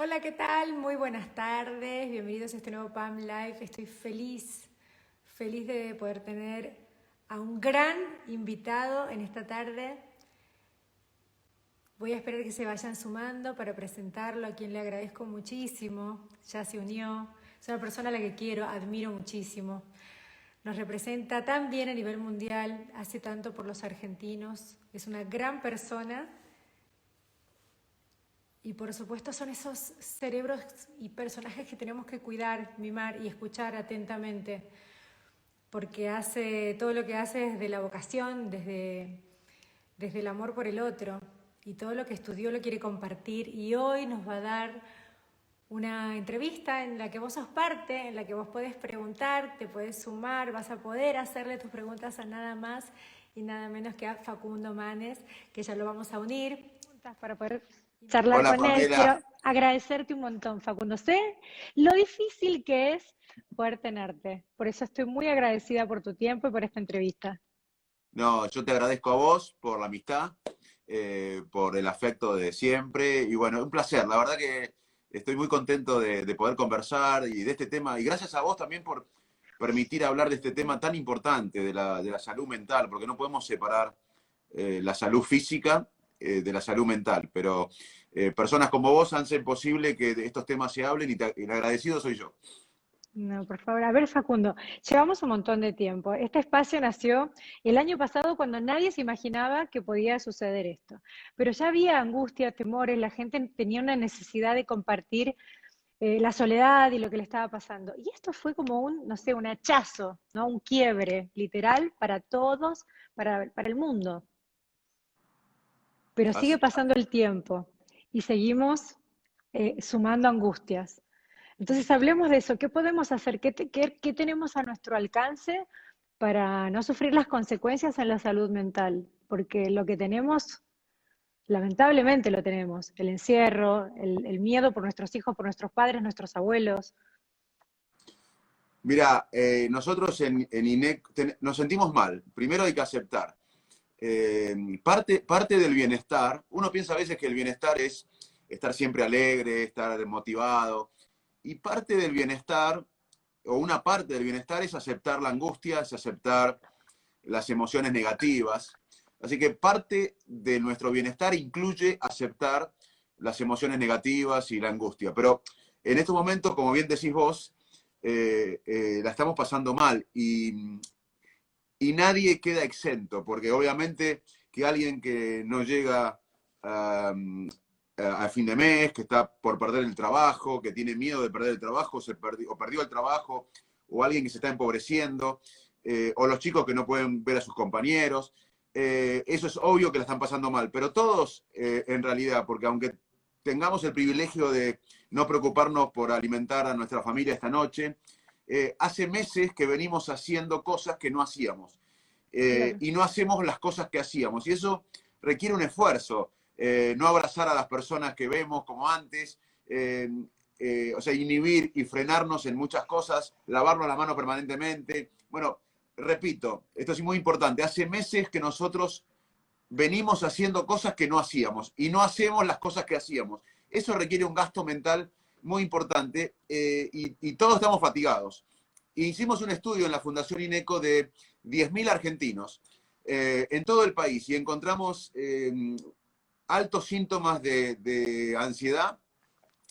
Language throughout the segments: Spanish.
Hola, ¿qué tal? Muy buenas tardes, bienvenidos a este nuevo PAM Live. Estoy feliz de poder tener a un gran invitado en esta tarde. Voy a esperar que se vayan sumando para presentarlo, a quien le agradezco muchísimo. Ya se unió, es una persona a la que quiero, admiro muchísimo. Nos representa tan bien a nivel mundial, hace tanto por los argentinos, es una gran persona. Y por supuesto son esos cerebros y personajes que tenemos que cuidar, mimar y escuchar atentamente, porque hace todo lo que hace desde la vocación, desde el amor por el otro, y todo lo que estudió lo quiere compartir, y hoy nos va a dar una entrevista en la que vos sos parte, en la que vos podés preguntar, te podés sumar, vas a poder hacerle tus preguntas a nada más y nada menos que a Facundo Manes, que ya lo vamos a unir para poder charlar Hola con él. Quiero Pamela, agradecerte un montón, Facundo. Sé lo difícil que es poder tenerte. Por eso estoy muy agradecida por tu tiempo y por esta entrevista. no, yo te agradezco a vos por la amistad, por el afecto de siempre y bueno, un placer, la verdad que estoy muy contento de poder conversar y de este tema y gracias a vos también por permitir hablar de este tema tan importante de la salud mental, porque no podemos separar la salud física de la salud mental, pero personas como vos hacen posible que de estos temas se hablen y el agradecido soy yo. No, por favor. A ver, Facundo, llevamos un montón de tiempo. Este espacio nació el año pasado cuando nadie se imaginaba que podía suceder esto. Pero ya había angustia, temores, la gente tenía una necesidad de compartir la soledad y lo que le estaba pasando. Y esto fue como un, no sé, un hachazo, ¿no? Un quiebre literal para todos, para el mundo. Pero sigue Así, pasando el tiempo y seguimos sumando angustias. Entonces hablemos de eso. ¿Qué podemos hacer? ¿Qué tenemos a nuestro alcance para no sufrir las consecuencias en la salud mental? Porque lo que tenemos, lamentablemente lo tenemos, el encierro, el miedo por nuestros hijos, por nuestros padres, nuestros abuelos. mira, nosotros en INEC nos sentimos mal. Primero hay que aceptar. Parte del bienestar, uno piensa a veces que el bienestar es estar siempre alegre, estar motivado, y parte del bienestar, o una parte del bienestar es aceptar la angustia, es aceptar las emociones negativas. Así que parte de nuestro bienestar incluye aceptar las emociones negativas y la angustia. Pero en estos momentos, como bien decís vos, la estamos pasando mal y nadie queda exento, porque obviamente que alguien que no llega a fin de mes, que está por perder el trabajo, que tiene miedo de perder el trabajo, o perdió el trabajo, o alguien que se está empobreciendo, o los chicos que no pueden ver a sus compañeros, eso es obvio que la están pasando mal, pero todos en realidad, porque aunque tengamos el privilegio de no preocuparnos por alimentar a nuestra familia esta noche, hace meses que venimos haciendo cosas que no hacíamos. Claro. Y no hacemos las cosas que hacíamos. Y eso requiere un esfuerzo. No abrazar a las personas que vemos como antes, eh, o sea, inhibir y frenarnos en muchas cosas, lavarnos la mano permanentemente. Bueno, repito, esto es muy importante. Hace meses que nosotros venimos haciendo cosas que no hacíamos y no hacemos las cosas que hacíamos. Eso requiere un gasto mental muy importante y todos estamos fatigados. Hicimos un estudio en la Fundación INECO de 10.000 argentinos en todo el país y encontramos altos síntomas de ansiedad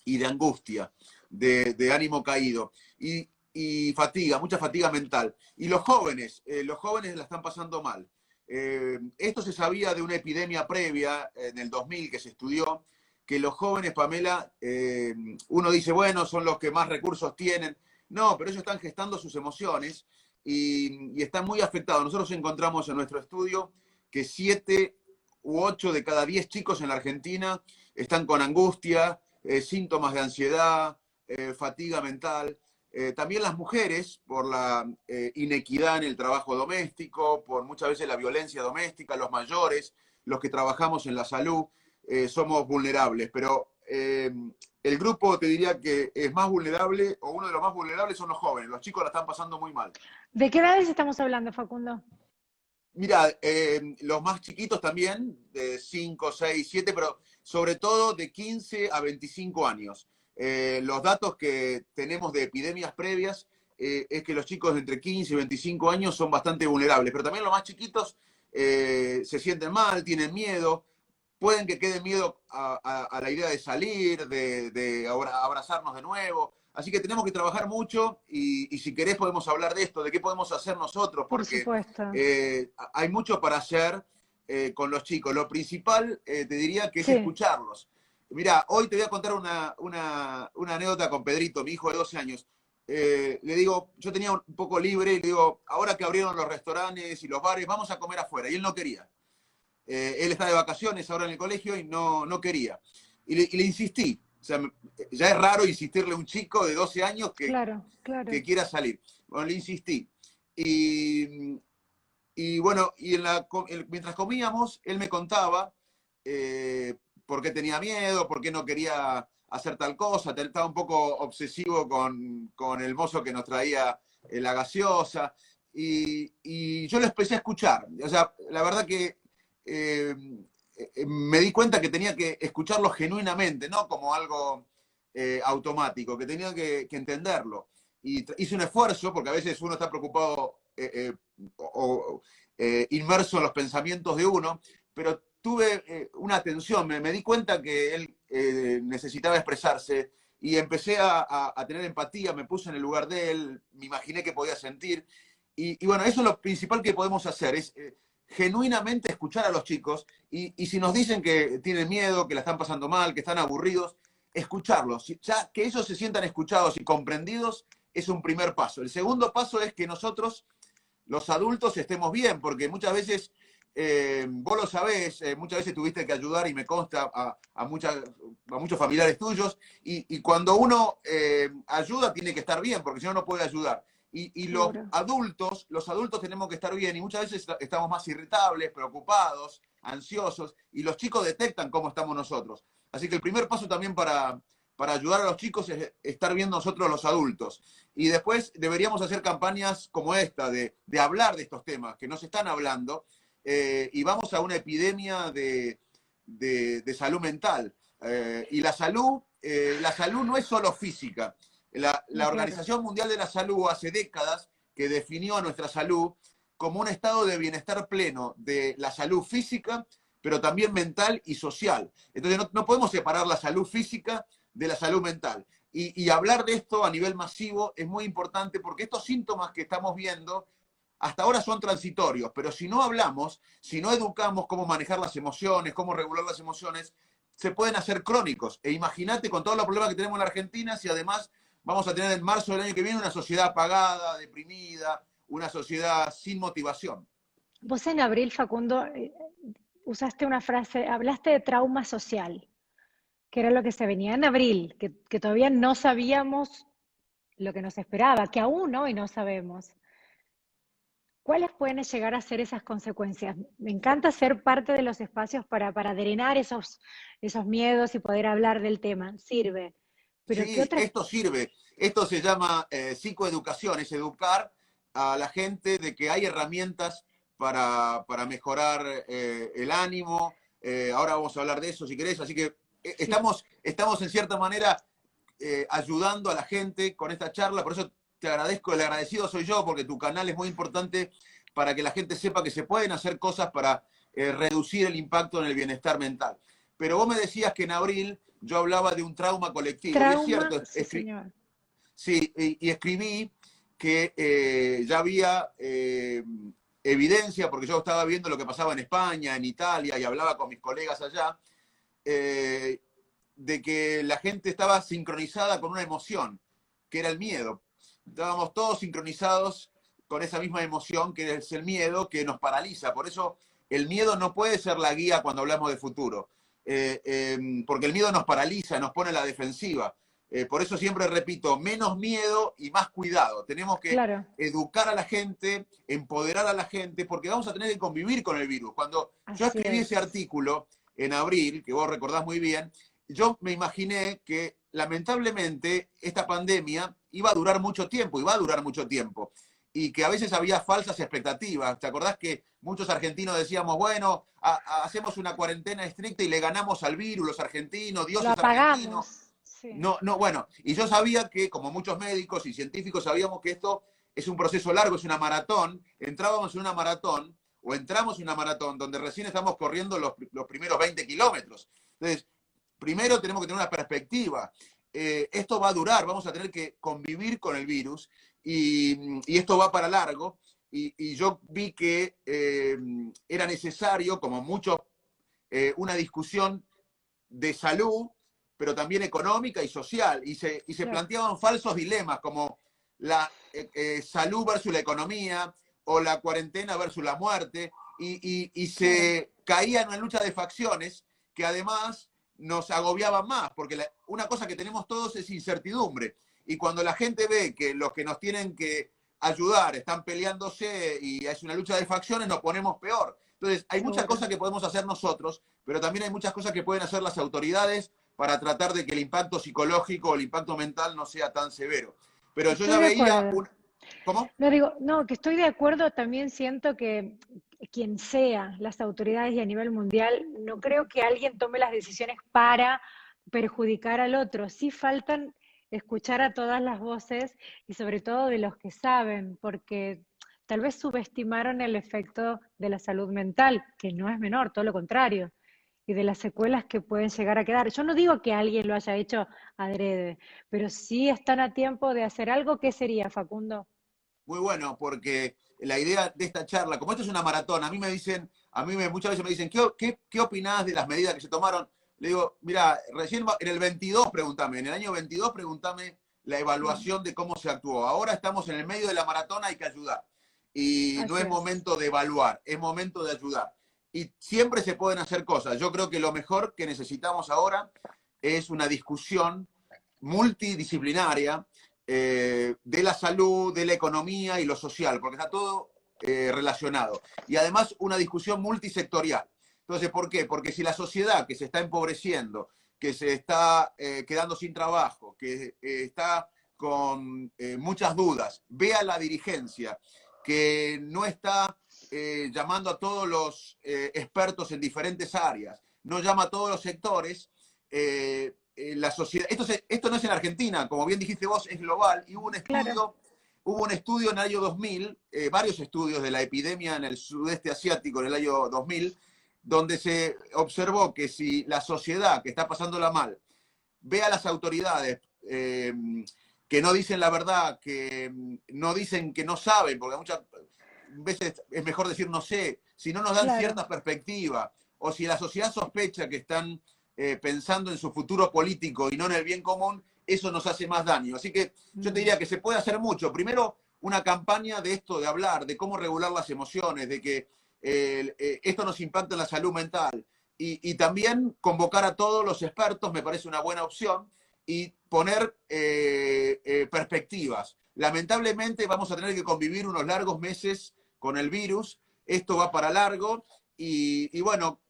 y de angustia, de ánimo caído y fatiga, mucha fatiga mental. Y los jóvenes la están pasando mal. Esto se sabía de una epidemia previa en el 2000 que se estudió, que los jóvenes, Pamela, uno dice, bueno, son los que más recursos tienen. No, pero ellos están gestando sus emociones y están muy afectados. Nosotros encontramos en nuestro estudio que 7 u 8 de cada 10 chicos en la Argentina están con angustia, síntomas de ansiedad, fatiga mental. También las mujeres, por la inequidad en el trabajo doméstico, por muchas veces la violencia doméstica, los mayores, los que trabajamos en la salud, somos vulnerables. Pero el grupo, te diría que es más vulnerable, o uno de los más vulnerables son los jóvenes. Los chicos la están pasando muy mal. ¿De qué edades estamos hablando, Facundo? Mira, los más chiquitos también, de 5, 6, 7, pero sobre todo de 15 a 25 años. Los datos que tenemos de epidemias previas es que los chicos de entre 15 y 25 años son bastante vulnerables, pero también los más chiquitos se sienten mal, tienen miedo, pueden que queden miedo a la idea de salir, de abrazarnos de nuevo. Así que tenemos que trabajar mucho y si querés podemos hablar de esto, de qué podemos hacer nosotros, Por porque supuesto. hay mucho para hacer con los chicos. Lo principal, te diría que es Sí, escucharlos. Mirá, hoy te voy a contar una anécdota con Pedrito, mi hijo de 12 años. Le digo, yo tenía un poco libre y le digo, ahora que abrieron los restaurantes y los bares, vamos a comer afuera. Y él no quería. Él está de vacaciones ahora en el colegio y no quería. Y le insistí. O sea, ya es raro insistirle a un chico de 12 años claro, claro. que quiera salir. Bueno, le insistí. Y, y bueno, mientras comíamos, él me contaba por qué tenía miedo, por qué no quería hacer tal cosa. Estaba un poco obsesivo con el mozo que nos traía la gaseosa. Y yo lo empecé a escuchar. O sea, la verdad que me di cuenta que tenía que escucharlo genuinamente, no como algo automático, que tenía que entenderlo. Y hice un esfuerzo, porque a veces uno está preocupado o inmerso en los pensamientos de uno, pero tuve una atención, me di cuenta que él necesitaba expresarse y empecé a tener empatía, me puse en el lugar de él, me imaginé que podía sentir. Y bueno, eso es lo principal que podemos hacer, es genuinamente escuchar a los chicos y si nos dicen que tienen miedo, que la están pasando mal, que están aburridos, escucharlos. Ya que ellos se sientan escuchados y comprendidos es un primer paso. El segundo paso es que nosotros, los adultos, estemos bien, porque muchas veces, vos lo sabés, muchas veces tuviste que ayudar, y me consta, a muchos familiares tuyos, y cuando uno ayuda tiene que estar bien, porque si no, no puede ayudar. Y Seguro. los adultos tenemos que estar bien, y muchas veces estamos más irritables, preocupados, ansiosos, y los chicos detectan cómo estamos nosotros. Así que el primer paso también para ayudar a los chicos es estar bien nosotros los adultos. Y después deberíamos hacer campañas como esta, de hablar de estos temas que no se están hablando, y vamos a una epidemia de salud mental. Y la salud no es solo física. No, La claro. Organización Mundial de la Salud hace décadas que definió a nuestra salud como un estado de bienestar pleno de la salud física, pero también mental y social. Entonces no podemos separar la salud física de la salud mental. Y hablar de esto a nivel masivo es muy importante porque estos síntomas que estamos viendo hasta ahora son transitorios, pero si no hablamos, si no educamos cómo manejar las emociones, cómo regular las emociones, se pueden hacer crónicos. E imagínate con todos los problemas que tenemos en la Argentina, si además vamos a tener en marzo del año que viene una sociedad apagada, deprimida, una sociedad sin motivación. Vos en abril, Facundo, usaste una frase, hablaste de trauma social, que era lo que se venía en abril, que todavía no sabíamos lo que nos esperaba, que aún hoy no sabemos. ¿Cuáles pueden llegar a ser esas consecuencias? Me encanta ser parte de los espacios para drenar esos miedos y poder hablar del tema. Sirve. Pero ¿qué Sí, otras? esto sirve. Esto se llama psicoeducación, es educar a la gente de que hay herramientas para mejorar el ánimo. Ahora vamos a hablar de eso si querés. Así que Sí, estamos en cierta manera ayudando a la gente con esta charla. Por eso te agradezco, el agradecido soy yo, porque tu canal es muy importante para que la gente sepa que se pueden hacer cosas para reducir el impacto en el bienestar mental. Pero vos me decías que en abril yo hablaba de un trauma colectivo, y es trauma, cierto, sí, señor. sí, y escribí que ya había evidencia, porque yo estaba viendo lo que pasaba en España, en Italia, y hablaba con mis colegas allá, eh, de que la gente estaba sincronizada con una emoción, que era el miedo. Estábamos todos sincronizados con esa misma emoción, que es el miedo, que nos paraliza. Por eso el miedo no puede ser la guía cuando hablamos de futuro, porque el miedo nos paraliza, nos pone a la defensiva. Por eso siempre repito, menos miedo y más cuidado. Tenemos que Claro, educar a la gente, empoderar a la gente, porque vamos a tener que convivir con el virus. Cuando yo así escribí ese es. artículo en abril, que vos recordás muy bien, yo me imaginé que lamentablemente esta pandemia iba a durar mucho tiempo, y va a durar mucho tiempo, y que a veces había falsas expectativas. ¿Te acordás que muchos argentinos decíamos, bueno, hacemos una cuarentena estricta y le ganamos al virus, los argentinos, Lo Dios es argentino? apagamos. Sí, bueno, y yo sabía que, como muchos médicos y científicos, sabíamos que esto es un proceso largo, es una maratón. Entrábamos en una maratón, o entramos en una maratón, donde recién estamos corriendo los primeros 20 kilómetros. Entonces, primero tenemos que tener una perspectiva. Esto va a durar, vamos a tener que convivir con el virus, y esto va para largo. Y yo vi que era necesario, como mucho, una discusión de salud, pero también económica y social. Y se claro. planteaban falsos dilemas como la salud versus la economía, o la cuarentena versus la muerte, y Claro, se caía en una lucha de facciones que además nos agobiaban más, porque una cosa que tenemos todos es incertidumbre. Y cuando la gente ve que los que nos tienen que ayudar están peleándose y es una lucha de facciones, nos ponemos peor. Entonces, hay muchas seguro. cosas que podemos hacer nosotros, pero también hay muchas cosas que pueden hacer las autoridades para tratar de que el impacto psicológico o el impacto mental no sea tan severo. Pero yo Estoy ya de veía acuerdo. un... ¿Cómo? No digo, no, que estoy de acuerdo, también siento que quien sea, las autoridades y a nivel mundial, no creo que alguien tome las decisiones para perjudicar al otro. Sí faltan escuchar a todas las voces y sobre todo de los que saben, porque tal vez subestimaron el efecto de la salud mental, que no es menor, todo lo contrario, y de las secuelas que pueden llegar a quedar. Yo no digo que alguien lo haya hecho adrede, pero sí están a tiempo de hacer algo. ¿Qué sería, Facundo? Muy bueno, porque la idea de esta charla, como esto es una maratón, a mí me dicen, muchas veces me dicen, ¿qué opinás de las medidas que se tomaron? Le digo, mira, recién en el 22 pregúntame, en el año 22 pregúntame la Mm, evaluación de cómo se actuó. Ahora estamos en el medio de la maratón, hay que ayudar. Y no así es es. momento de evaluar, es momento de ayudar. Y siempre se pueden hacer cosas. Yo creo que lo mejor que necesitamos ahora es una discusión multidisciplinaria, de la salud, de la economía y lo social, porque está todo relacionado. Y además una discusión multisectorial. Entonces, ¿por qué? Porque si la sociedad que se está empobreciendo, que se está quedando sin trabajo, que está con muchas dudas, ve a la dirigencia que no está llamando a todos los expertos en diferentes áreas, no llama a todos los sectores, la sociedad, esto no es en Argentina, como bien dijiste vos, es global, y Claro. hubo un estudio en el año 2000, varios estudios de la epidemia en el sudeste asiático en el año 2000, donde se observó que si la sociedad que está pasándola mal ve a las autoridades que no dicen la verdad, que no dicen que no saben, porque muchas veces es mejor decir no sé, si no nos dan Claro. cierta perspectiva, o si la sociedad sospecha que están pensando en su futuro político y no en el bien común, eso nos hace más daño. Así que yo te Mm, diría que se puede hacer mucho. Primero, una campaña de esto, de hablar, de cómo regular las emociones, de que esto nos impacta en la salud mental. Y también convocar a todos los expertos me parece una buena opción, y poner perspectivas. Lamentablemente vamos a tener que convivir unos largos meses con el virus, esto va para largo, y bueno,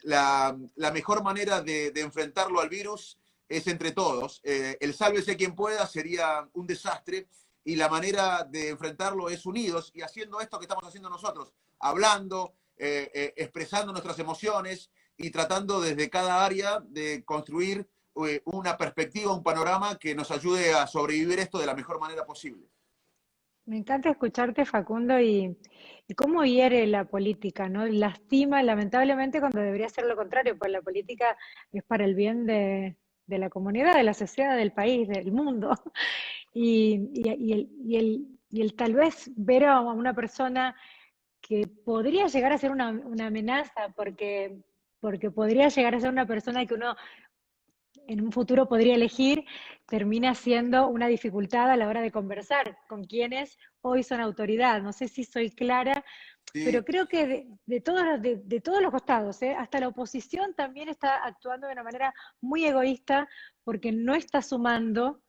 la mejor manera de enfrentarlo al virus es entre todos. El sálvese quien pueda sería un desastre, y la manera de enfrentarlo es unidos y haciendo esto que estamos haciendo nosotros, hablando, expresando nuestras emociones y tratando desde cada área de construir una perspectiva, un panorama que nos ayude a sobrevivir esto de la mejor manera posible. me encanta escucharte, Facundo, y cómo hiere la política, ¿no? Lastima, lamentablemente, cuando debería ser lo contrario, pues la política es para el bien de la comunidad, de la sociedad, del país, del mundo. Y el tal vez ver a una persona que podría llegar a ser una amenaza, porque podría llegar a ser una persona que uno en un futuro podría elegir, termina siendo una dificultad a la hora de conversar con quienes hoy son autoridad. No sé si soy clara, pero Sí, creo que de todos los costados, ¿eh? Hasta la oposición también está actuando de una manera muy egoísta porque no está sumando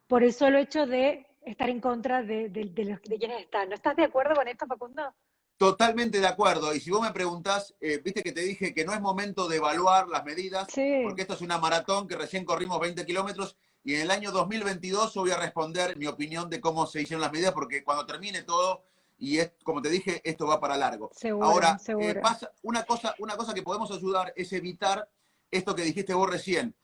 por el solo hecho de estar en contra de quienes están. ¿No estás de acuerdo con esto, Facundo? totalmente de acuerdo. Y si vos me preguntás, viste que te dije que no es momento de evaluar las medidas, porque Sí, esto es una maratón que recién corrimos 20 kilómetros, y en el año 2022 yo voy a responder mi opinión de cómo se hicieron las medidas, porque cuando termine todo, y es, como te dije, esto va para largo. seguro, Ahora, seguro. pasa una cosa que podemos ayudar es evitar esto que dijiste vos recién.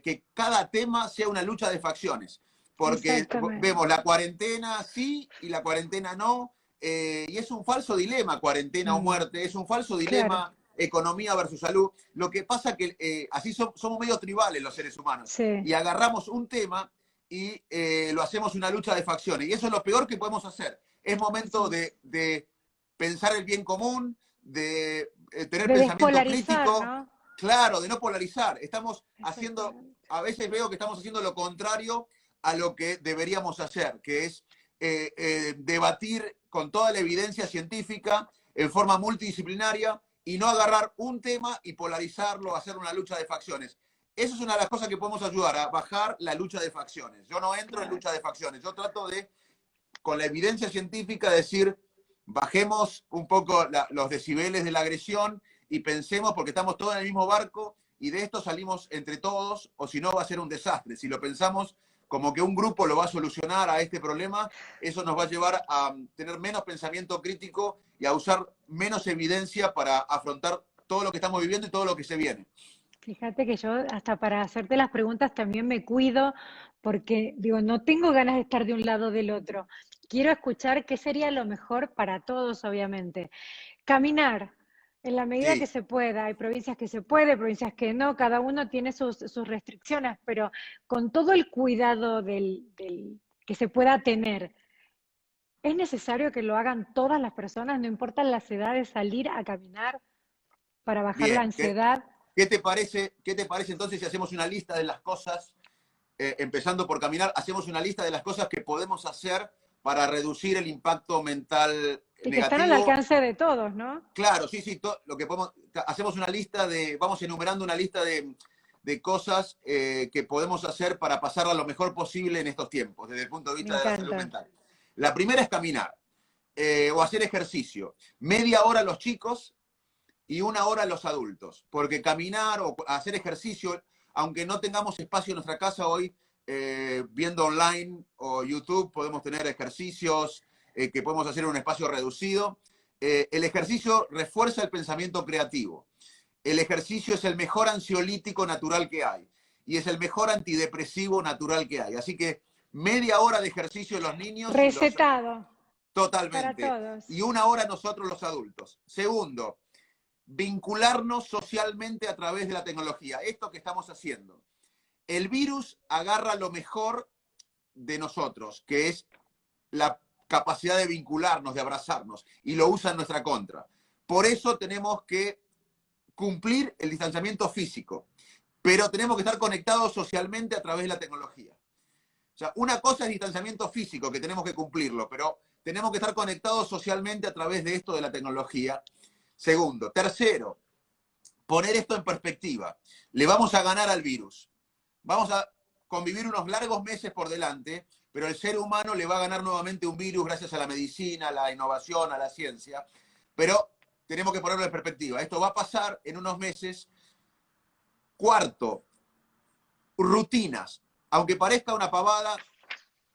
que cada tema sea una lucha de facciones, porque vemos la cuarentena sí y la cuarentena no, y es un falso dilema, cuarentena o muerte, es un falso dilema. Claro. Economía versus salud. Lo que pasa que así somos medio tribales los seres humanos. Sí. Y agarramos un tema y lo hacemos una lucha de facciones. Y eso es lo peor que podemos hacer. Es momento de pensar el bien común, de tener De pensamiento despolarizar, crítico, ¿no? claro, de no polarizar. Estamos haciendo, Exactamente. a veces veo que estamos haciendo lo contrario a lo que deberíamos hacer, que es debatir con toda la evidencia científica en forma multidisciplinaria y no agarrar un tema y polarizarlo, hacer una lucha de facciones. Eso es una de las cosas que podemos ayudar a bajar la lucha de facciones. Yo no entro en Claro. lucha de facciones, yo trato de, con la evidencia científica, decir, bajemos un poco los decibeles de la agresión y pensemos, porque estamos todos en el mismo barco y de esto salimos entre todos, o si no va a ser un desastre. Si lo pensamos como que un grupo lo va a solucionar a este problema, eso nos va a llevar a tener menos pensamiento crítico y a usar menos evidencia para afrontar todo lo que estamos viviendo y todo lo que se viene. Fíjate que yo hasta para hacerte las preguntas también me cuido porque digo, no tengo ganas de estar de un lado o del otro. Quiero escuchar qué sería lo mejor para todos, obviamente. Caminar en la medida que Sí, se pueda. Hay provincias que se puede, provincias que no. Cada uno tiene sus restricciones, pero con todo el cuidado que se pueda tener, ¿es necesario que lo hagan todas las personas, no importa las edades, salir a caminar para bajar la bien. ansiedad? ¿Qué te parece entonces si hacemos una lista de las cosas, empezando por caminar, hacemos una lista de las cosas que podemos hacer para reducir el impacto mental Y que están al negativo? alcance de todos, ¿no? Claro, sí, sí, lo que podemos, hacemos una lista vamos enumerando una lista de cosas que podemos hacer para pasarla lo mejor posible en estos tiempos, desde el punto de Me vista de la salud encanta. mental. La primera es caminar o hacer ejercicio. Media hora los chicos y una hora los adultos, porque caminar o hacer ejercicio, aunque no tengamos espacio en nuestra casa hoy, viendo online o YouTube podemos tener ejercicios que podemos hacer en un espacio reducido. El ejercicio refuerza el pensamiento creativo. El ejercicio es el mejor ansiolítico natural que hay y es el mejor antidepresivo natural que hay. Así que media hora de ejercicio en los niños y los Recetado para totalmente. todos. Y una hora nosotros los adultos. Segundo, vincularnos socialmente a través de la tecnología. Esto que estamos haciendo. El virus agarra lo mejor de nosotros, que es la capacidad de vincularnos, de abrazarnos, y lo usa en nuestra contra. Por eso tenemos que cumplir el distanciamiento físico, pero tenemos que estar conectados socialmente a través de la tecnología. O sea, una cosa es distanciamiento físico, que tenemos que cumplirlo, pero tenemos que estar conectados socialmente a través de esto de la tecnología. Segundo. Tercero, poner esto en perspectiva. Le vamos a ganar al virus. Vamos a convivir unos largos meses por delante, pero el ser humano le va a ganar nuevamente un virus gracias a la medicina, a la innovación, a la ciencia. Pero tenemos que ponerlo en perspectiva. Esto va a pasar en unos meses. Cuarto, rutinas. Aunque parezca una pavada,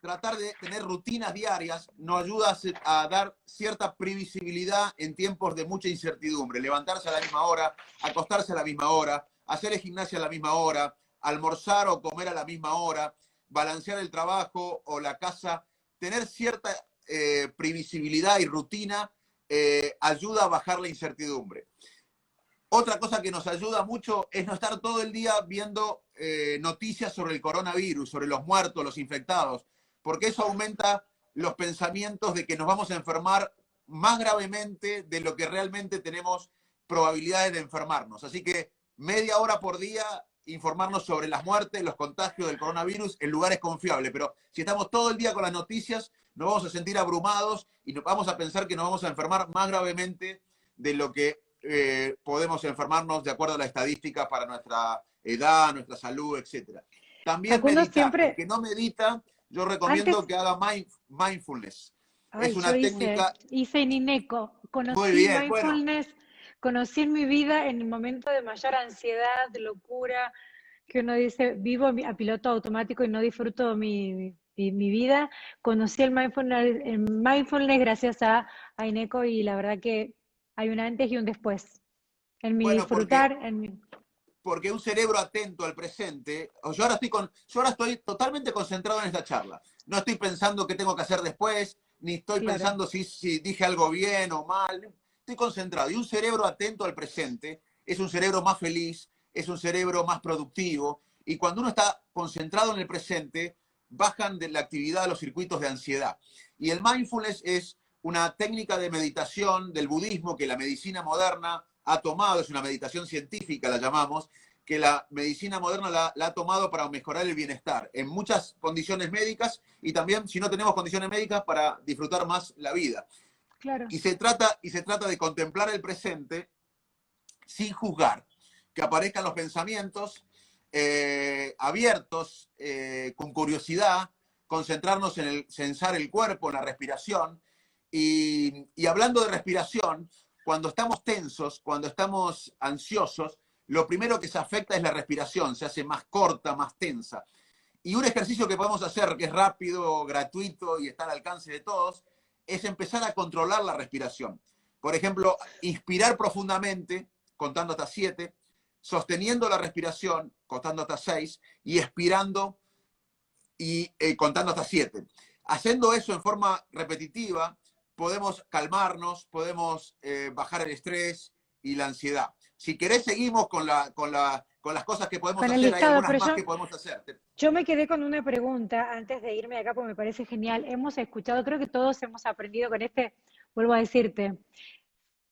tratar de tener rutinas diarias nos ayuda a dar cierta previsibilidad en tiempos de mucha incertidumbre. Levantarse a la misma hora, acostarse a la misma hora, hacer el gimnasio a la misma hora, almorzar o comer a la misma hora, balancear el trabajo o la casa, tener cierta previsibilidad y rutina ayuda a bajar la incertidumbre. Otra cosa que nos ayuda mucho es no estar todo el día viendo noticias sobre el coronavirus, sobre los muertos, los infectados, porque eso aumenta los pensamientos de que nos vamos a enfermar más gravemente de lo que realmente tenemos probabilidades de enfermarnos. Así que media hora por día informarnos sobre las muertes, los contagios del coronavirus en lugares confiables. Pero si estamos todo el día con las noticias, nos vamos a sentir abrumados y nos vamos a pensar que nos vamos a enfermar más gravemente de lo que podemos enfermarnos de acuerdo a la estadística para nuestra edad, nuestra salud, etc. También Facundo meditar. El siempre, que no medita, yo recomiendo antes, que haga mindfulness. Es ay, yo una técnica hice Nineco, muy conocí bien. Bueno, mindfulness, conocí en mi vida en el momento de mayor ansiedad, de locura, que uno dice, vivo a piloto automático y no disfruto mi vida. Conocí el mindfulness gracias a Ineco y la verdad que hay un antes y un después en mi bueno, porque disfrutar, en mi... porque un cerebro atento al presente, yo ahora estoy totalmente concentrado en esta charla. No estoy pensando qué tengo que hacer después, ni estoy Claro, pensando si dije algo bien o mal. Estoy concentrado. Y un cerebro atento al presente es un cerebro más feliz, es un cerebro más productivo. Y cuando uno está concentrado en el presente, bajan de la actividad los circuitos de ansiedad. Y el mindfulness es una técnica de meditación del budismo que la medicina moderna ha tomado, es una meditación científica, la llamamos, que la medicina moderna la ha tomado para mejorar el bienestar en muchas condiciones médicas y también, si no tenemos condiciones médicas, para disfrutar más la vida. claro. Y se trata de contemplar el presente sin juzgar, que aparezcan los pensamientos abiertos, con curiosidad, concentrarnos en el censar el cuerpo, en la respiración. Y hablando de respiración, cuando estamos tensos, cuando estamos ansiosos, lo primero que se afecta es la respiración, se hace más corta, más tensa. Y un ejercicio que podemos hacer, que es rápido, gratuito y está al alcance de todos, es empezar a controlar la respiración. Por ejemplo, inspirar profundamente, contando hasta 7, sosteniendo la respiración, contando hasta 6, y expirando y contando hasta 7. Haciendo eso en forma repetitiva, podemos calmarnos, podemos bajar el estrés y la ansiedad. Si querés, seguimos con las cosas que podemos Con el hacer. Hay listado, algunas pero más que podemos hacer. yo me quedé con una pregunta antes de irme de acá porque me parece genial. Hemos escuchado, creo que todos hemos aprendido con este, vuelvo a decirte,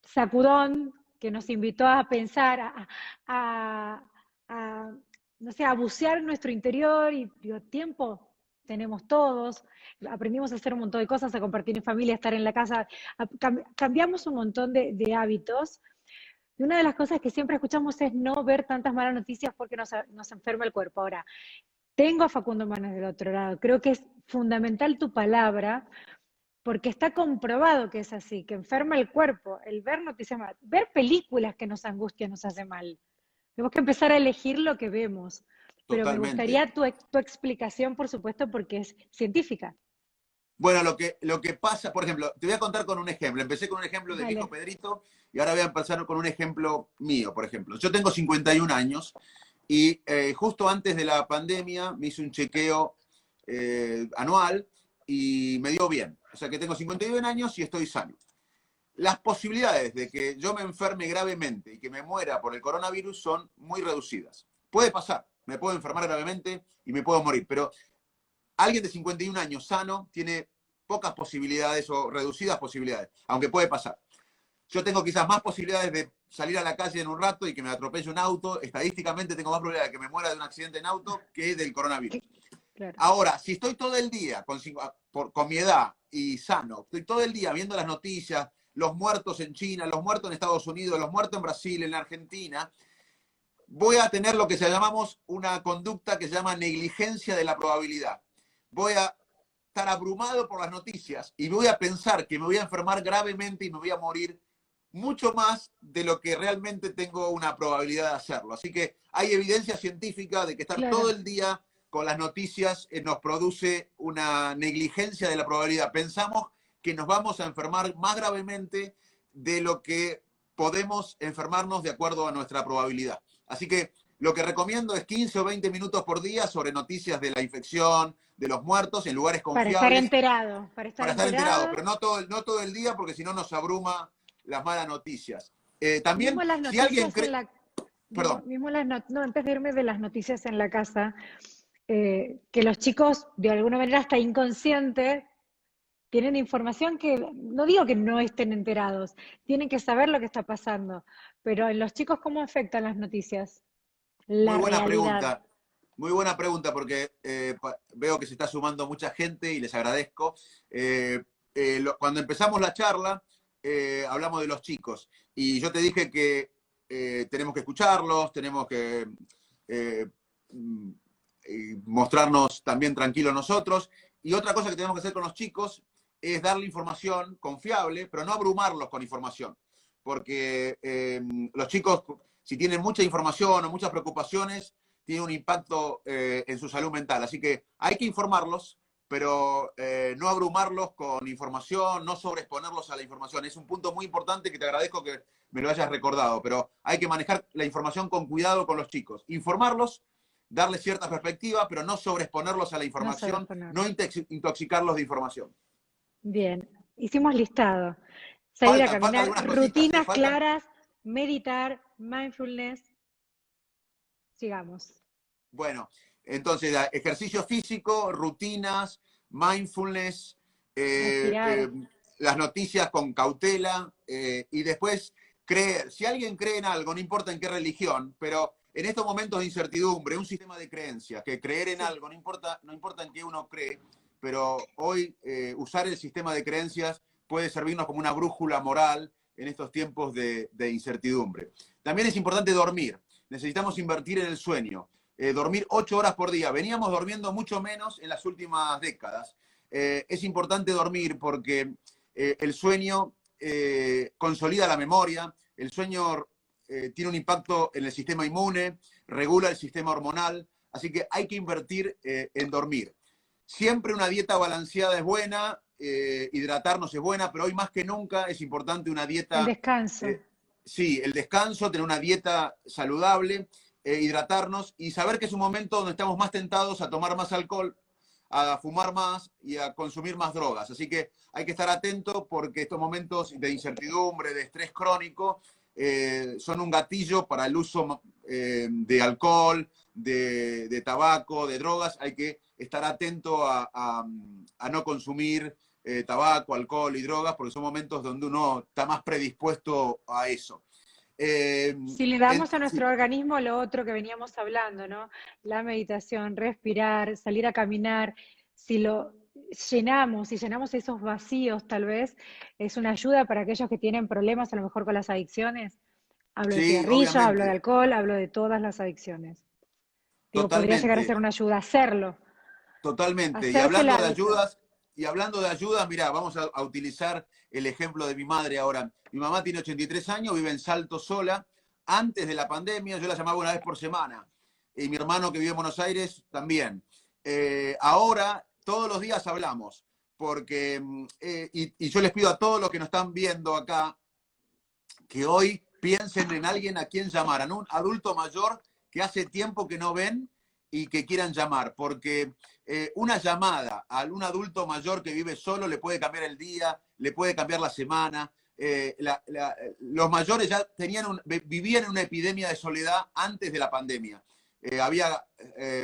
sacudón que nos invitó a pensar, a- a, no sé, a bucear en nuestro interior y digo, tiempo tenemos todos, aprendimos a hacer un montón de cosas, a compartir en familia, a estar en la casa, cambiamos un montón de hábitos. Y una de las cosas que siempre escuchamos es no ver tantas malas noticias porque nos enferma el cuerpo. Ahora, tengo a Facundo Manes del otro lado. Creo que es fundamental tu palabra porque está comprobado que es así, que enferma el cuerpo. El ver noticias mal, ver películas que nos angustian nos hace mal. Tenemos que empezar a elegir lo que vemos. Pero me Totalmente. gustaría tu explicación, por supuesto, porque es científica. Bueno, lo que pasa, por ejemplo, te voy a contar con un ejemplo. Empecé con un ejemplo de mi hijo Dale. Pedrito y ahora voy a empezar con un ejemplo mío, por ejemplo. Yo tengo 51 años y justo antes de la pandemia me hice un chequeo anual y me dio bien. O sea que tengo 51 años y estoy sano. Las posibilidades de que yo me enferme gravemente y que me muera por el coronavirus son muy reducidas. Puede pasar, me puedo enfermar gravemente y me puedo morir, pero alguien de 51 años sano tiene pocas posibilidades o reducidas posibilidades, aunque puede pasar. Yo tengo quizás más posibilidades de salir a la calle en un rato y que me atropelle un auto. Estadísticamente tengo más probabilidades de que me muera de un accidente en auto que del coronavirus. Claro. Ahora, si estoy todo el día con mi edad y sano, estoy todo el día viendo las noticias, los muertos en China, los muertos en Estados Unidos, los muertos en Brasil, en la Argentina, voy a tener lo que se llamamos una conducta que se llama negligencia de la probabilidad. Voy a estar abrumado por las noticias y voy a pensar que me voy a enfermar gravemente y me voy a morir mucho más de lo que realmente tengo una probabilidad de hacerlo. Así que hay evidencia científica de que estar todo Claro. el día con las noticias nos produce una negligencia de la probabilidad. Pensamos que nos vamos a enfermar más gravemente de lo que podemos enfermarnos de acuerdo a nuestra probabilidad. Así que lo que recomiendo es 15 o 20 minutos por día sobre noticias de la infección, de los muertos, en lugares Para estar confiables, enterado, para estar para estar enterado, enterado. pero no todo el día, porque si no nos abruma las malas noticias. También, Mismo las si alguien noticias en cree... la, digo, Perdón. mismo no, antes de irme de las noticias en la casa, que los chicos, de alguna manera hasta inconsciente, tienen información que, no digo que no estén enterados, tienen que saber lo que está pasando, pero en los chicos, ¿cómo afectan las noticias? Muy La buena realidad. pregunta. Muy buena pregunta, porque veo que se está sumando mucha gente y les agradezco. Cuando empezamos la charla, hablamos de los chicos. Y yo te dije que tenemos que escucharlos, tenemos que eh, mm, mostrarnos también tranquilos nosotros. Y otra cosa que tenemos que hacer con los chicos es darle información confiable, pero no abrumarlos con información. Porque los chicos, si tienen mucha información o muchas preocupaciones, tiene un impacto en su salud mental. Así que hay que informarlos, pero no abrumarlos con información, no sobreexponerlos a la información. Es un punto muy importante que te agradezco que me lo hayas recordado, pero hay que manejar la información con cuidado con los chicos. Informarlos, darles cierta perspectiva, pero no sobreexponerlos a la No información, no sobreexponerlos. intoxicarlos de información. Bien, hicimos listado. Salir a Faltan caminar, algunas cositas, ¿eh? rutinas Faltan, claras, meditar, mindfulness. Sigamos. bueno, entonces, ejercicio físico, rutinas, mindfulness, eh, Respirar. eh, las noticias con cautela y después creer. Si alguien cree en algo, no importa en qué religión, pero en estos momentos de incertidumbre, un sistema de creencias, que creer en Sí. algo, no importa en qué uno cree, pero hoy usar el sistema de creencias puede servirnos como una brújula moral en estos tiempos de incertidumbre. También es importante dormir. Necesitamos invertir en el sueño. Dormir 8 horas por día. Veníamos durmiendo mucho menos en las últimas décadas. Es importante dormir porque el sueño consolida la memoria, el sueño tiene un impacto en el sistema inmune, regula el sistema hormonal, así que hay que invertir en dormir. Siempre una dieta balanceada es buena, hidratarnos es buena, pero hoy más que nunca es importante una El dieta, descanso. sí, el descanso, tener una dieta saludable, hidratarnos y saber que es un momento donde estamos más tentados a tomar más alcohol, a fumar más y a consumir más drogas. Así que hay que estar atento porque estos momentos de incertidumbre, de estrés crónico, son un gatillo para el uso de alcohol, de tabaco, de drogas. Hay que estar atento a no consumir tabaco, alcohol y drogas porque son momentos donde uno está más predispuesto a eso. Si le damos a Sí, nuestro organismo lo otro que veníamos hablando, ¿no? La meditación, respirar, salir a caminar, si lo llenamos, si llenamos esos vacíos, tal vez es una ayuda para aquellos que tienen problemas a lo mejor con las adicciones. Hablo de sí, cigarrillos, hablo de obviamente, alcohol, hablo de todas las adicciones. Digo, podría llegar a totalmente. ser una ayuda hacerlo, Totalmente. hacerse el hábito. Y hablando de ayudas, mira, vamos a utilizar el ejemplo de mi madre ahora. Mi mamá tiene 83 años, vive en Salto sola. Antes de la pandemia, yo la llamaba una vez por semana. Y mi hermano que vive en Buenos Aires también. Ahora, todos los días hablamos. Porque, y yo les pido a todos los que nos están viendo acá que hoy piensen en alguien a quien llamar, en un adulto mayor que hace tiempo que no ven y que quieran llamar, porque una llamada a un adulto mayor que vive solo le puede cambiar el día, le puede cambiar la semana. Los mayores ya vivían en una epidemia de soledad antes de la pandemia. Había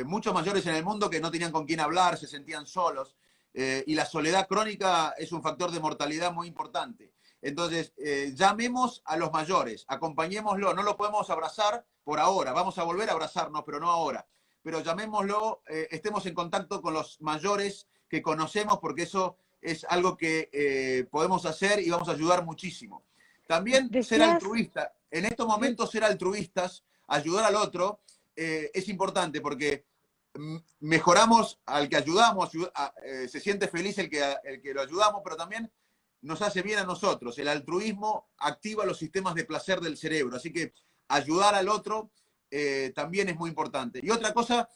muchos mayores en el mundo que no tenían con quién hablar, se sentían solos, y la soledad crónica es un factor de mortalidad muy importante. Entonces, llamemos a los mayores, acompañémoslo, no lo podemos abrazar por ahora, vamos a volver a abrazarnos, pero no ahora. Pero llamémoslo, estemos en contacto con los mayores que conocemos, porque eso es algo que podemos hacer y vamos a ayudar muchísimo. También ser Decías, altruista. En estos momentos ser altruistas, ayudar al otro, es importante porque mejoramos al que ayudamos, se siente feliz el que lo ayudamos, pero también nos hace bien a nosotros. El altruismo activa los sistemas de placer del cerebro, así que ayudar al otro también es muy importante. Y otra cosa,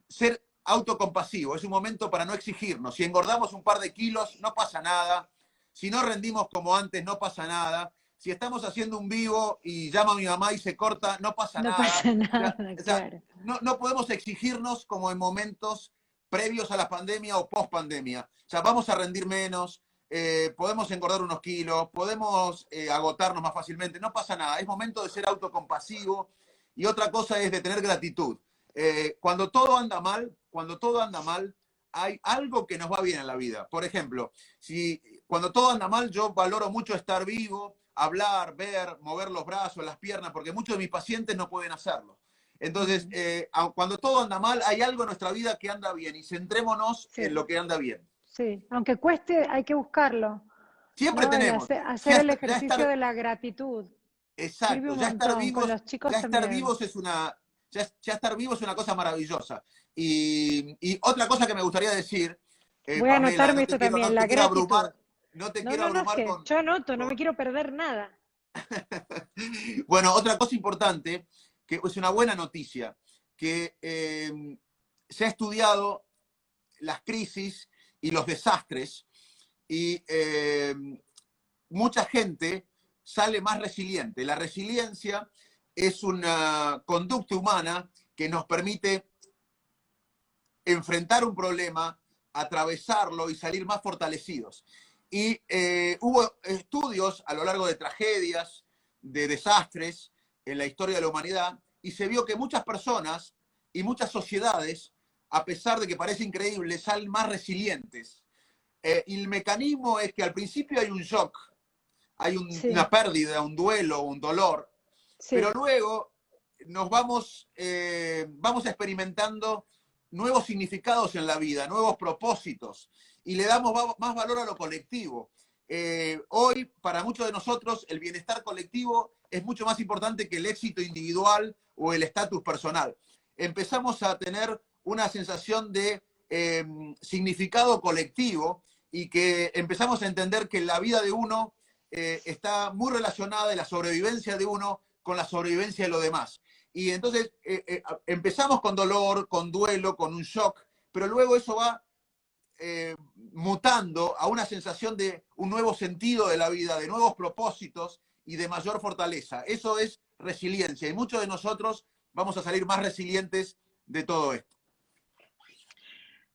ser autocompasivo. Es un momento para no exigirnos. Si engordamos un par de kilos, no pasa nada. Si no rendimos como antes, no pasa nada. Si estamos haciendo un vivo y llama a mi mamá y se corta, no pasa no nada. pasa nada, O sea, claro. no podemos exigirnos como en momentos previos a la pandemia o post pandemia. O sea, vamos a rendir menos, podemos engordar unos kilos, podemos agotarnos más fácilmente, no pasa nada. Es momento de ser autocompasivo. Y otra cosa es de tener gratitud. Cuando todo anda mal, hay algo que nos va bien en la vida. Por ejemplo, si cuando todo anda mal, yo valoro mucho estar vivo, hablar, ver, mover los brazos, las piernas, porque muchos de mis pacientes no pueden hacerlo. Entonces, Mm, cuando todo anda mal, hay algo en nuestra vida que anda bien y centrémonos en sí, lo que anda bien. sí. Aunque cueste, hay que buscarlo, Siempre ¿no? Y tenemos. hacer el Ya ejercicio estar, de la gratitud. Sirve exacto, un montón, con los chicos ya estar también. vivos ya estar vivos es una cosa maravillosa. Y otra cosa que me gustaría decir, Voy a Pamela, anotarme esto también, no la te quiero gratitud. abrumar, no te No, quiero no, no, es abrumar que yo anoto, no me quiero perder nada. Bueno, otra cosa importante, que es una buena noticia, que se ha estudiado las crisis y los desastres, y mucha gente sale más resiliente. La resiliencia es una conducta humana que nos permite enfrentar un problema, atravesarlo y salir más fortalecidos. Y hubo estudios a lo largo de tragedias, de desastres en la historia de la humanidad, y se vio que muchas personas y muchas sociedades, a pesar de que parece increíble, salen más resilientes. Y el mecanismo es que al principio hay un shock, hay una Sí, pérdida, un duelo, un dolor, pero sí. luego nos vamos experimentando nuevos significados en la vida, nuevos propósitos, y le damos más valor a lo colectivo. Hoy, para muchos de nosotros, el bienestar colectivo es mucho más importante que el éxito individual o el estatus personal. Empezamos a tener una sensación de significado colectivo y que empezamos a entender que la vida de uno está muy relacionada y la sobrevivencia de uno con la sobrevivencia de los demás. Y entonces empezamos con dolor, con duelo, con un shock, pero luego eso va mutando a una sensación de un nuevo sentido de la vida, de nuevos propósitos y de mayor fortaleza. Eso es resiliencia y muchos de nosotros vamos a salir más resilientes de todo esto.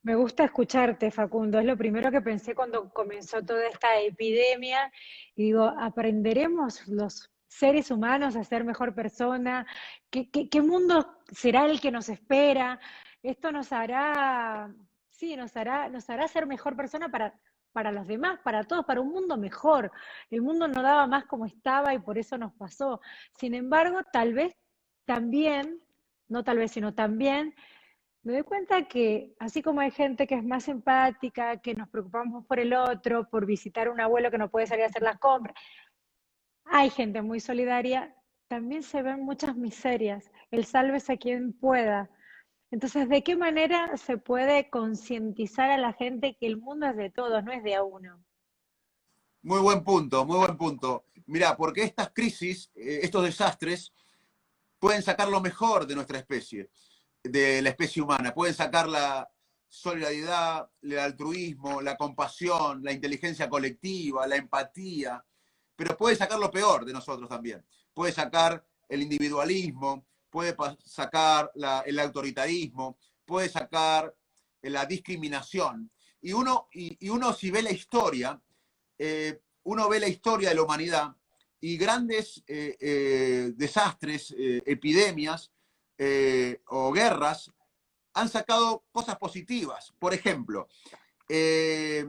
Me gusta escucharte, Facundo. Es lo primero que pensé cuando comenzó toda esta epidemia. Y digo, ¿aprenderemos los seres humanos a ser mejor persona? ¿Qué mundo será el que nos espera? Esto nos hará, sí, nos hará ser mejor persona para los demás, para todos, para un mundo mejor. El mundo no daba más como estaba y por eso nos pasó. Sin embargo, tal vez también, no tal vez, sino también me doy cuenta que así como hay gente que es más empática, que nos preocupamos por el otro, por visitar a un abuelo que no puede salir a hacer las compras, hay gente muy solidaria, también se ven muchas miserias, el sálvese a quien pueda. Entonces, ¿de qué manera se puede concientizar a la gente que el mundo es de todos, no es de a uno? Muy buen punto, muy buen punto. Mira, porque estas crisis, estos desastres, pueden sacar lo mejor de nuestra especie, de la especie humana. Pueden sacar la solidaridad, el altruismo, la compasión, la inteligencia colectiva, la empatía, pero puede sacar lo peor de nosotros también. Puede sacar el individualismo, puede sacar el autoritarismo, puede sacar la discriminación. Y uno si ve la historia, uno ve la historia de la humanidad y grandes desastres, epidemias o guerras han sacado cosas positivas. Por ejemplo, eh,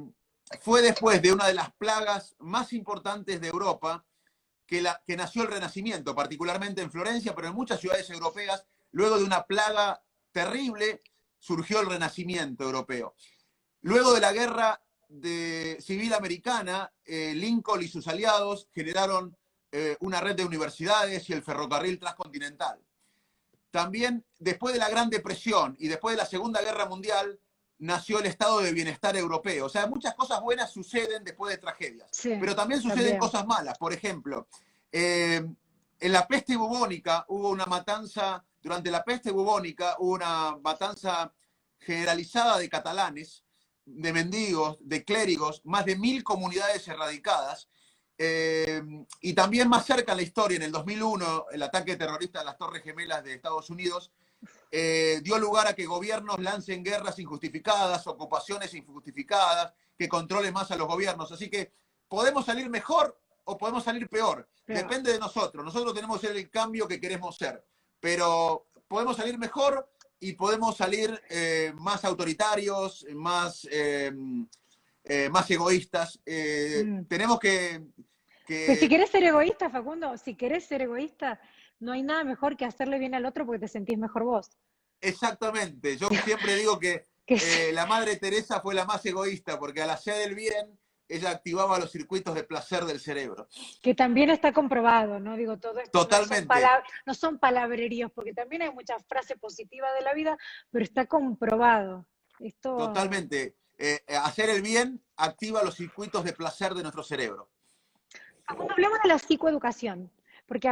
fue después de una de las plagas más importantes de Europa que nació el Renacimiento, particularmente en Florencia, pero en muchas ciudades europeas, luego de una plaga terrible, surgió el Renacimiento europeo. Luego de la guerra civil americana, Lincoln y sus aliados generaron una red de universidades y el ferrocarril transcontinental. También, después de la Gran Depresión y después de la Segunda Guerra Mundial, nació el estado de bienestar europeo. O sea, muchas cosas buenas suceden después de tragedias, Sí, pero también suceden también. cosas malas. Por ejemplo, en la peste bubónica hubo una matanza, durante la peste bubónica hubo una matanza generalizada de catalanes, de mendigos, de clérigos, más de 1000 comunidades erradicadas. Y también más cerca en la historia, en el 2001, el ataque terrorista a las Torres Gemelas de Estados Unidos dio lugar a que gobiernos lancen guerras injustificadas, ocupaciones injustificadas, que controlen más a los gobiernos. Así que podemos salir mejor o podemos salir peor. Pero Depende de nosotros. Nosotros tenemos que ser el cambio que queremos ser. Pero podemos salir mejor y podemos salir más autoritarios, más egoístas. mm, Tenemos que si que querés ser egoísta, Facundo, si querés ser egoísta, no hay nada mejor que hacerle bien al otro porque te sentís mejor vos. exactamente. Yo siempre digo que Que, sí, la Madre Teresa fue la más egoísta porque al hacer el bien, ella activaba los circuitos de placer del cerebro. que también está comprobado, ¿no? Digo, todo esto Totalmente, no son palabreríos, porque también hay muchas frases positivas de la vida, pero está comprobado. Esto, totalmente. Hacer el bien activa los circuitos de placer de nuestro cerebro. cuando hablamos de la psicoeducación, porque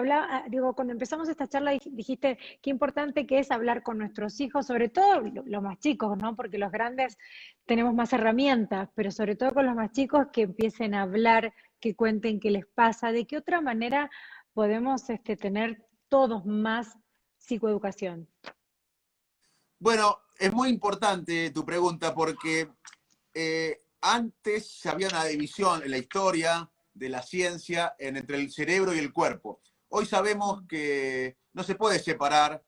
digo, cuando empezamos esta charla dijiste qué importante que es hablar con nuestros hijos, sobre todo los más chicos, ¿no? Porque los grandes tenemos más herramientas, pero sobre todo con los más chicos que empiecen a hablar, que cuenten qué les pasa, de qué otra manera podemos tener todos más psicoeducación. Bueno, es muy importante tu pregunta porque antes había una división en la historia de la ciencia entre el cerebro y el cuerpo. Hoy sabemos que no se puede separar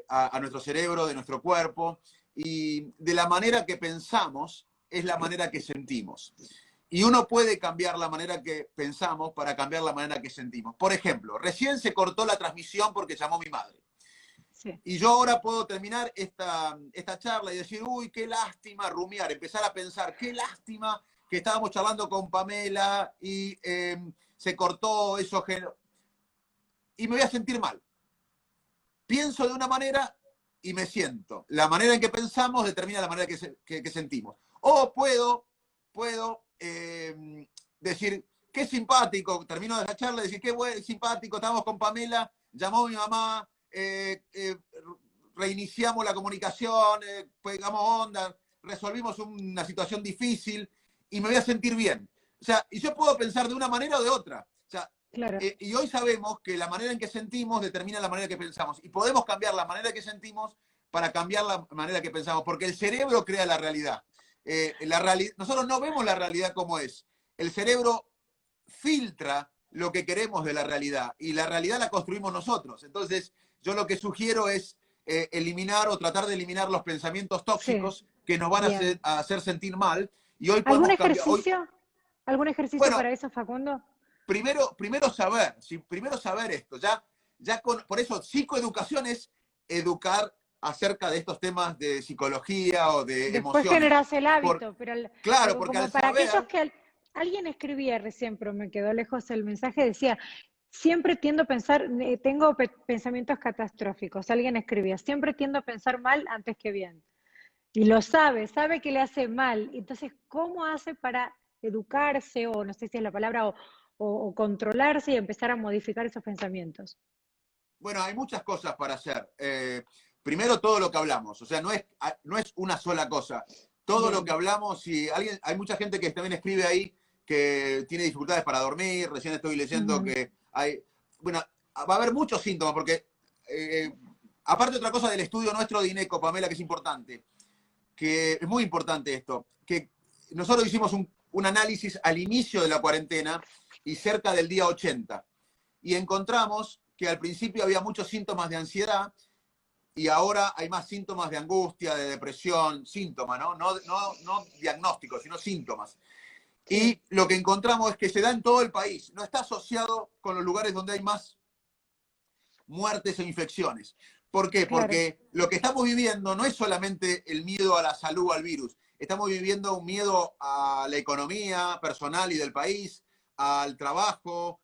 a nuestro cerebro de nuestro cuerpo y de la manera que pensamos es la manera que sentimos. Y uno puede cambiar la manera que pensamos para cambiar la manera que sentimos. Por ejemplo, recién se cortó la transmisión porque llamó mi madre. Sí. Y yo ahora puedo terminar esta charla y decir, uy, qué lástima, rumiar, empezar a pensar, qué lástima que estábamos charlando con Pamela y se cortó eso. Y me voy a sentir mal. Pienso de una manera y me siento. La manera en que pensamos determina la manera que sentimos. O puedo decir, qué simpático, termino la charla y decir, qué bueno, simpático, estamos con Pamela, llamó mi mamá, reiniciamos la comunicación, pegamos onda, resolvimos una situación difícil y me voy a sentir bien. O sea, y yo puedo pensar de una manera o de otra. O sea, Claro. Y hoy sabemos que la manera en que sentimos determina la manera que pensamos. Y podemos cambiar la manera que sentimos para cambiar la manera que pensamos, porque el cerebro crea la realidad. Nosotros no vemos la realidad como es. El cerebro filtra lo que queremos de la realidad y la realidad la construimos nosotros. Entonces, yo lo que sugiero es eliminar o tratar de eliminar los pensamientos tóxicos Sí, que nos van bien. a hacer sentir mal y hoy ¿Algún podemos cambiar. Hoy, ejercicio? ¿Algún ejercicio bueno, para eso, Facundo? primero saber, ¿sí? Primero saber esto. Por eso, psicoeducación es educar acerca de estos temas de psicología o de Después emociones. generas el Por, hábito, pero claro, digo, porque como al para aquellos saber, que alguien escribía recién, pero me quedó lejos el mensaje, decía, siempre tiendo a pensar, tengo pensamientos catastróficos. Alguien escribía, siempre tiendo a pensar mal antes que bien. Y lo sabe que le hace mal. Entonces, ¿cómo hace para educarse, o no sé si es la palabra, o controlarse y empezar a modificar esos pensamientos? bueno, hay muchas cosas para hacer. Primero, todo lo que hablamos. O sea, no es una sola cosa. Todo lo que Bien. hablamos, hay mucha gente que también escribe ahí que tiene dificultades para dormir. Recién estoy leyendo Ujú. que hay. Bueno, va a haber muchos síntomas, porque aparte otra cosa del estudio nuestro de INECO, Pamela, que es importante, que es muy importante esto, que nosotros hicimos un análisis al inicio de la cuarentena y cerca del día 80, y encontramos que al principio había muchos síntomas de ansiedad y ahora hay más síntomas de angustia, de depresión, síntomas, ¿no? No diagnósticos, sino síntomas. Sí, Y lo que encontramos es que se da en todo el país, no está asociado con los lugares donde hay más muertes o infecciones. ¿Por qué? claro. Porque lo que estamos viviendo no es solamente el miedo a la salud o al virus, estamos viviendo un miedo a la economía personal y del país, al trabajo,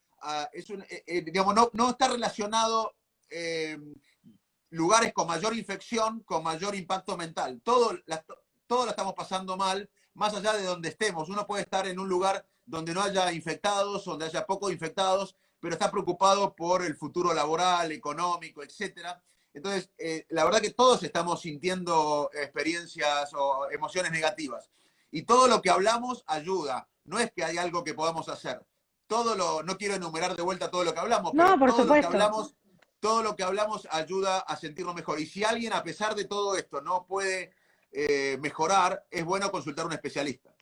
digamos, no está relacionado lugares con mayor infección, con mayor impacto mental. Todo lo estamos pasando mal, más allá de donde estemos. Uno puede estar en un lugar donde no haya infectados, donde haya pocos infectados, pero está preocupado por el futuro laboral, económico, etcétera. Entonces, la verdad que todos estamos sintiendo experiencias o emociones negativas. Y todo lo que hablamos ayuda. No es que hay algo que podamos hacer. No quiero enumerar de vuelta todo lo que hablamos, No, pero por supuesto. todo lo que hablamos ayuda a sentirnos mejor. Y si alguien, a pesar de todo esto, no puede mejorar, es bueno consultar a un especialista.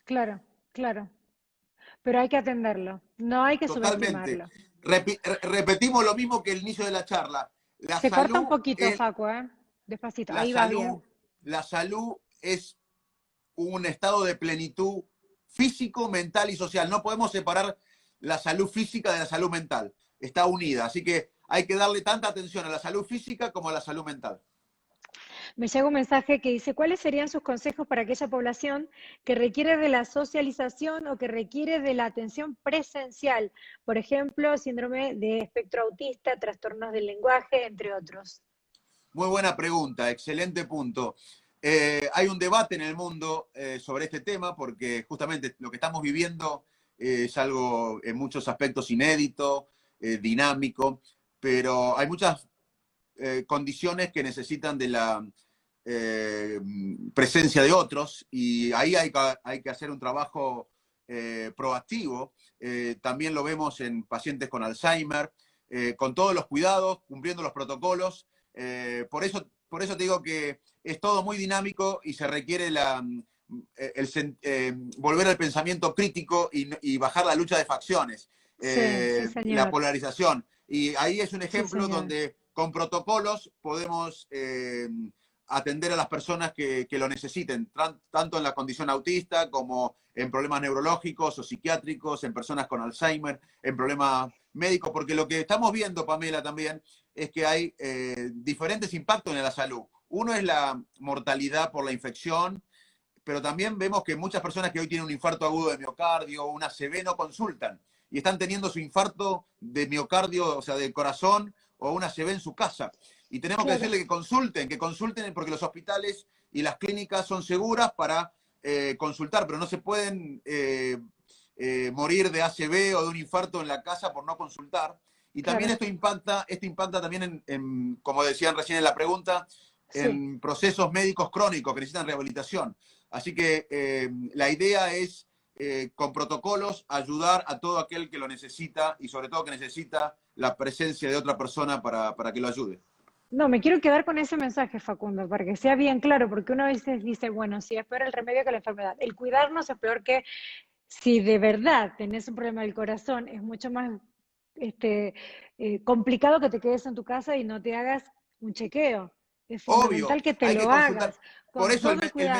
Claro, claro. Pero hay que atenderlo. No hay que Totalmente. subestimarlo. Repetimos lo mismo que el inicio de la charla. La Se corta un salud poquito, es, Facu, ¿eh? Despacito. la Ahí vas salud, bien. la salud es un estado de plenitud físico, mental y social. No podemos separar la salud física de la salud mental. Está unida. Así que hay que darle tanta atención a la salud física como a la salud mental. Me llega un mensaje que dice, ¿cuáles serían sus consejos para aquella población que requiere de la socialización o que requiere de la atención presencial? Por ejemplo, síndrome de espectro autista, trastornos del lenguaje, entre otros. Muy buena pregunta, excelente punto. Hay un debate en el mundo sobre este tema porque justamente lo que estamos viviendo es algo en muchos aspectos inédito. dinámico, pero hay muchas condiciones que necesitan de la presencia de otros y ahí hay que hacer un trabajo proactivo. También lo vemos en pacientes con Alzheimer, con todos los cuidados, cumpliendo los protocolos. Por eso te digo que es todo muy dinámico y se requiere volver al pensamiento crítico y bajar la lucha de facciones, Sí, la señor. polarización. Y ahí es un Sí, ejemplo señor. donde con protocolos podemos atender a las personas que lo necesiten, tanto en la condición autista como en problemas neurológicos o psiquiátricos, en personas con Alzheimer, en problemas médicos, porque lo que estamos viendo, Pamela, también es que hay diferentes impactos en la salud. Uno es la mortalidad por la infección, pero también vemos que muchas personas que hoy tienen un infarto agudo de miocardio o una ACV no consultan y están teniendo su infarto de miocardio, o sea, del corazón o una ACV en su casa. Y tenemos que Claro, decirle que consulten porque los hospitales y las clínicas son seguras para consultar, pero no se pueden morir de ACV o de un infarto en la casa por no consultar. Y también claro. esto impacta también como decían recién en la pregunta, Sí. en procesos médicos crónicos que necesitan rehabilitación. Así que la idea es, con protocolos, ayudar a todo aquel que lo necesita y sobre todo que necesita la presencia de otra persona para que lo ayude. No, me quiero quedar con ese mensaje, Facundo, para que sea bien claro, porque uno a veces dice, bueno, si es peor el remedio que la enfermedad. El cuidarnos es peor que si de verdad tenés un problema del corazón, es mucho más este, complicado que te quedes en tu casa y no te hagas un chequeo. Es Obvio, fundamental que te hay que lo consultar. hagas Por con eso todo el cuidado.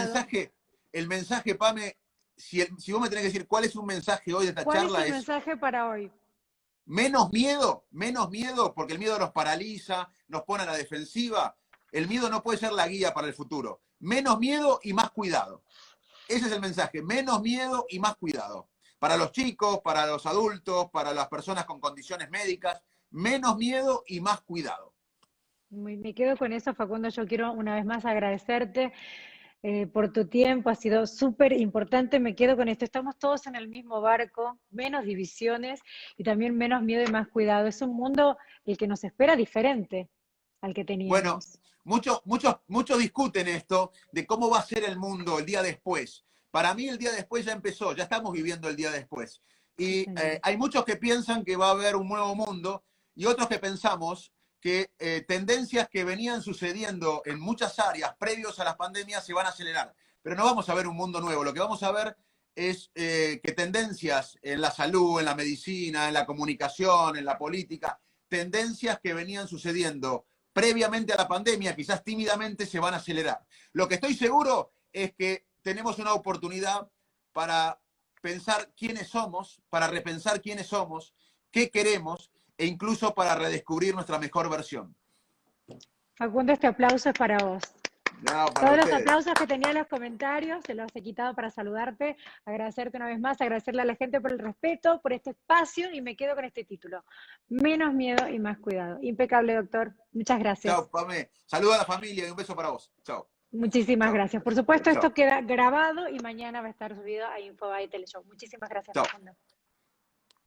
el mensaje, Pame, si vos me tenés que decir cuál es un mensaje hoy de esta ¿Cuál es charla, el es mensaje para hoy? menos miedo, porque el miedo nos paraliza, nos pone a la defensiva. El miedo no puede ser la guía para el futuro. Menos miedo y más cuidado. Ese es el mensaje, menos miedo y más cuidado. Para los chicos, para los adultos, para las personas con condiciones médicas, menos miedo y más cuidado. Me quedo con eso, Facundo. Yo quiero una vez más agradecerte por tu tiempo, ha sido súper importante. Me quedo con esto. Estamos todos en el mismo barco, menos divisiones y también menos miedo y más cuidado. Es un mundo el que nos espera diferente al que Bueno, teníamos. muchos discuten esto de cómo va a ser el mundo el día después. Para mí el día después ya empezó, ya estamos viviendo el día después. Sí, Y señor. hay muchos que piensan que va a haber un nuevo mundo y otros que pensamos que tendencias que venían sucediendo en muchas áreas previos a las pandemias se van a acelerar. Pero no vamos a ver un mundo nuevo, lo que vamos a ver es que tendencias en la salud, en la medicina, en la comunicación, en la política, tendencias que venían sucediendo previamente a la pandemia, quizás tímidamente, se van a acelerar. Lo que estoy seguro es que tenemos una oportunidad para pensar quiénes somos, para repensar quiénes somos, qué queremos e incluso para redescubrir nuestra mejor versión. Facundo, este aplauso es para vos. No, para Todos los ustedes. aplausos que tenía en los comentarios se los he quitado para saludarte, agradecerte una vez más, agradecerle a la gente por el respeto, por este espacio y me quedo con este título. Menos miedo y más cuidado. Impecable, doctor. Muchas gracias. Chao, Pame. Saluda a la familia y un beso para vos. Chao. Muchísimas Chao. gracias. Por supuesto, esto Chao. queda grabado y mañana va a estar subido a Infobae Teleshow. Muchísimas gracias, Chao. Facundo.